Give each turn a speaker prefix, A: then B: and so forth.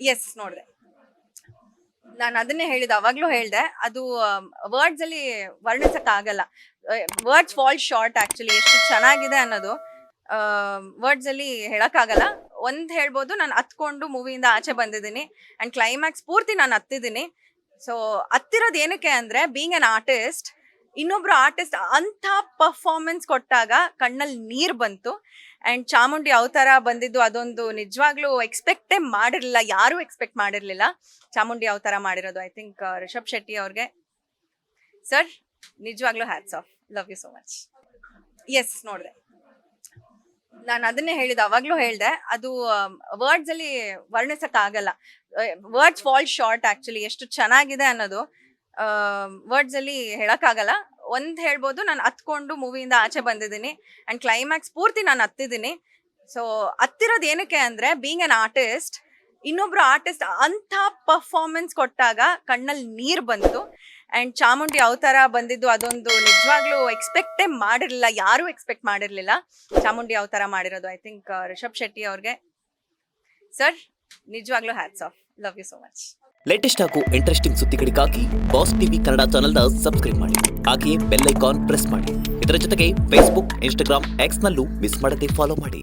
A: S ನೋಡಿದೆ. ನಾನು ಅದನ್ನೇ ಹೇಳಿದೆ, ಅವಾಗ್ಲೂ ಹೇಳ್ದೆ. ಅದು ವರ್ಡ್ಸ್ ಅಲ್ಲಿ ವರ್ಣಿಸಕ್ ಆಗಲ್ಲ. Words fall short actually. ಎಷ್ಟು ಚೆನ್ನಾಗಿದೆ ಅನ್ನೋದು ವರ್ಡ್ಸ್ ಅಲ್ಲಿ ಹೇಳಕ್ಕಾಗಲ್ಲ. ಹೇಳ್ಬೋದು, ನಾನು ಹತ್ಕೊಂಡು ಮೂವಿಯಿಂದ ಆಚೆ ಬಂದಿದ್ದೀನಿ ಅಂಡ್ ಕ್ಲೈಮ್ಯಾಕ್ಸ್ ಪೂರ್ತಿ ನಾನು ಹತ್ತಿದ್ದೀನಿ. ಸೊ ಹತ್ತಿರೋದು ಏನಕ್ಕೆ ಅಂದ್ರೆ, ಬೀಯಿಂಗ್ ಅನ್ ಆರ್ಟಿಸ್ಟ್, ಇನ್ನೊಬ್ರು ಆರ್ಟಿಸ್ಟ್ ಅಂತ ಪರ್ಫಾರ್ಮೆನ್ಸ್ ಕೊಟ್ಟಾಗ ಕಣ್ಣಲ್ಲಿ ನೀರ್ ಬಂತು. ಅಂಡ್ ಚಾಮುಂಡಿ ಅವತಾರ ಬಂದಿದ್ದು ಅದೊಂದು ನಿಜವಾಗ್ಲೂ ಎಕ್ಸ್ಪೆಕ್ಟೇ ಮಾಡಿರ್ಲಿಲ್ಲ, ಯಾರು ಎಕ್ಸ್ಪೆಕ್ಟ್ ಮಾಡಿರ್ಲಿಲ್ಲ ಚಾಮುಂಡಿ ಅವತಾರ ಮಾಡಿರೋದು. ಐ ಥಿಂಕ್ ರಿಷಬ್ ಶೆಟ್ಟಿ ಅವ್ರಿಗೆ ಸರ್ ನಿಜವಾಗ್ಲೂ hats off. Love you so much. Yes ನೋಡಿದೆ. ನಾನು ಅದನ್ನೇ ಹೇಳಿದೆ, ಅವಾಗ್ಲೂ ಹೇಳ್ದೆ. ಅದು ವರ್ಡ್ಸ್ ಅಲ್ಲಿ ವರ್ಣಿಸಕ್ ಆಗಲ್ಲ. Words fall short actually. ಎಷ್ಟು ಚೆನ್ನಾಗಿದೆ ಅನ್ನೋದು ವರ್ಡ್ಸ್ ಅಲ್ಲಿ ಹೇಳಕ್ಕಾಗಲ್ಲ. ಹೇಳ್ಬೋದು, ನಾನು ಹತ್ಕೊಂಡು ಮೂವಿಯಿಂದ ಆಚೆ ಬಂದಿದ್ದೀನಿ ಅಂಡ್ ಕ್ಲೈಮ್ಯಾಕ್ಸ್ ಪೂರ್ತಿ ನಾನು ಹತ್ತಿದ್ದೀನಿ. ಸೊ ಹತ್ತಿರೋದು ಏನಕ್ಕೆ ಅಂದ್ರೆ, ಬೀಯಿಂಗ್ ಅನ್ ಆರ್ಟಿಸ್ಟ್, ಇನ್ನೊಬ್ರು ಆರ್ಟಿಸ್ಟ್ ಅಂತ ಪರ್ಫಾರ್ಮೆನ್ಸ್ ಕೊಟ್ಟಾಗ ಕಣ್ಣಲ್ಲಿ ನೀರ್ ಬಂತು. ಅಂಡ್ ಚಾಮುಂಡಿ ಅವತಾರ ಬಂದಿದ್ದು ಅದೊಂದು ನಿಜವಾಗ್ಲೂ ಎಕ್ಸ್ಪೆಕ್ಟೇ ಮಾಡಿರ್ಲಿಲ್ಲ, ಯಾರು ಎಕ್ಸ್ಪೆಕ್ಟ್ ಮಾಡಿರ್ಲಿಲ್ಲ ಚಾಮುಂಡಿ ಅವತಾರ ಮಾಡಿರೋದು. ಐ ಥಿಂಕ್ ರಿಷಬ್ ಶೆಟ್ಟಿ ಅವ್ರಿಗೆ ಸರ್ ನಿಜವಾಗ್ಲೂ hats off. Love you so much.
B: Latest ಹಾಗೂ ಇಂಟ್ರೆಸ್ಟಿಂಗ್ ಸುದ್ದಿಗಳಿಗಾಗಿ ಬಾಸ್ ಟಿವಿ ಕನ್ನಡ ಚಾನೆಲ್ನ ಸಬ್ಸ್ಕ್ರೈಬ್ ಮಾಡಿ. ಹಾಗೆಯೇ ಬೆಲ್ ಐಕಾನ್ ಪ್ರೆಸ್ ಮಾಡಿ. ಇದರ ಜೊತೆಗೆ ಫೇಸ್ಬುಕ್, ಇನ್ಸ್ಟಾಗ್ರಾಮ್, ಎಕ್ಸ್ನಲ್ಲೂ ಮಿಸ್ ಮಾಡದೆ ಫಾಲೋ ಮಾಡಿ.